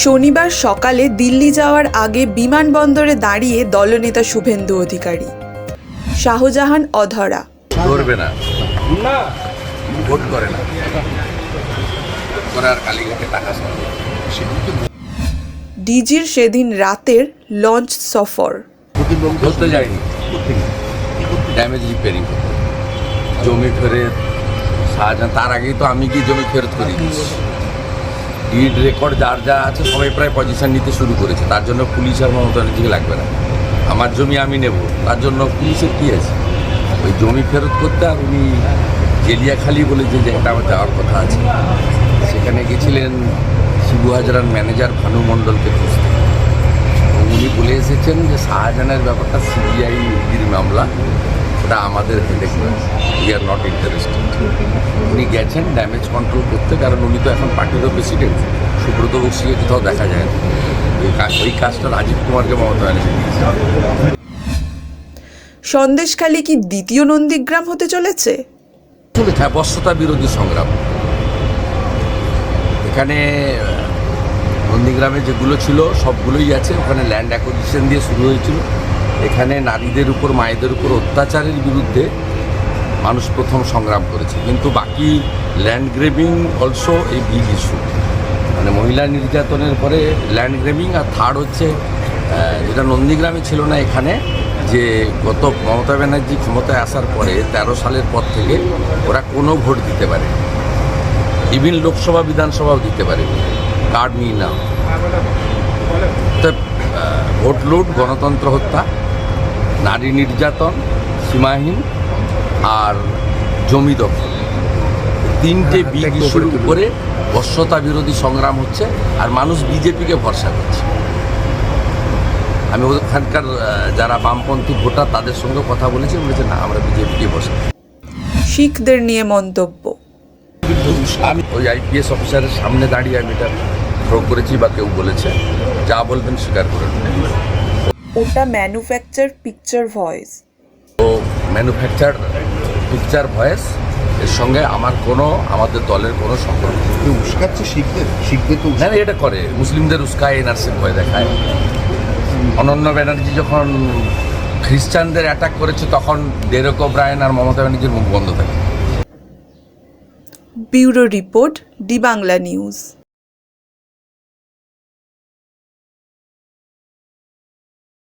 শনিবার সকালে দিল্লি যাওয়ার আগে বিমানবন্দরে দাঁড়িয়ে দলনেতা শুভেন্দু অধিকারী। শাহজাহান অধরা করবে না, ভোট করে না, করার কালীঘাটে টাকা ডিজির সেদিন রাতের লঞ্চ সফর। ধরতে যায়নি, ড্যামেজ রিপেয়ারিং জমি ফেরত শাহজাহান, তার আগেই তো আমি কি জমি ফেরত করে দিচ্ছি। ডিড রেকর্ড যার যা আছে সবাই প্রায় পজিশন নিতে শুরু করেছে। তার জন্য পুলিশ আর মমতা ব্যানার্জিকে লাগবে না। আমার জমি আমি নেব, তার জন্য পুলিশের কী আছে? ওই জমি ফেরত করতে। আর উনি জেলিয়াখালি বলে যে জায়গাটা আমার যাওয়ার কথা আছে, সেখানে গেছিলেন শিবু হাজরার ম্যানেজার ভানু মণ্ডলকে খুঁজতে। উনি বলে এসেছেন যে শাহজাহানের ব্যাপারটা সিবিআইর মামলা, ওটা আমাদের হেডেক নয়, উই আর নট ইন্টারেস্টেড। উনি গেছেন ড্যামেজ কন্ট্রোল করতে, কারণ উনি তো এখন পার্টিরও প্রেসিডেন্ট। সুব্রত বক্সিকে কোথাও দেখা যায় না। ওই কাজটা রাজীব কুমারকে মমতা ব্যানার্জি দিয়েছে। সন্দেশখালী কি দ্বিতীয় নন্দীগ্রাম হতে চলেছে? হ্যাঁ, বশ্যতা বিরোধী সংগ্রাম। এখানে নন্দীগ্রামে যেগুলো ছিল সবগুলোই আছে। ওখানে ল্যান্ড অ্যাকুইজিশন দিয়ে শুরু হয়েছিল। এখানে নারীদের উপর, মায়েদের উপর অত্যাচারের বিরুদ্ধে মানুষ প্রথম সংগ্রাম করেছে। কিন্তু বাকি ল্যান্ড গ্রেবিং অলসো এই বিগ ইস্যু, মানে মহিলা নির্যাতনের পরে ল্যান্ড গ্রেবিং। আর থার্ড হচ্ছে যেটা নন্দীগ্রামে ছিল না এখানে, যে গত মমতা ব্যানার্জি ক্ষমতায় আসার পরে 13 সালের পর থেকে ওরা কোনো ভোট দিতে পারে, ইভিন লোকসভা বিধানসভাও দিতে পারে, কার্ড নিয়ে না। তো ভোট লুট, গণতন্ত্র হত্যা, নারী নির্যাতন সীমাহীন, আর জমি দখল, তিনটে বিগ ইস্যুর উপরে বশ্যতা বিরোধী সংগ্রাম হচ্ছে। আর মানুষ বিজেপিকে ভরসা করছে। আমি ওখানকার যারা বামপন্থী ভোটার তাদের সঙ্গে কথা বলেছি, বলেছে না আমরা বিজেপিকে ভরসা। শিখদের নিয়ে মন্তব্য। আমি ওই আইপিএস অফিসারের সামনে দাঁড়িয়ে আমি এটা থ্রো করেছি, বা কেউ বলেছে, যা বলবেন স্বীকার করে নেবেন। ওটা ম্যানুফ্যাকচার পিকচার ভয়েস। ও ম্যানুফ্যাকচার পিকচার ভয়েস, এর সঙ্গে আমাদের দলের কোনো সম্পর্ক নেই। উস্কাচ্ছে শিখদের তো না, এটা করে মুসলিমদের উস্কায়, এনআরসির ভয় দেখায়। অনন্য ব্যানার্জি যখন খ্রিস্টানদের অ্যাটাক করেছে তখন ডেরেক ওব্রায়েন আর মমতা ব্যানার্জির মুখ বন্ধ থাকে। Bureau report, D Bangla news.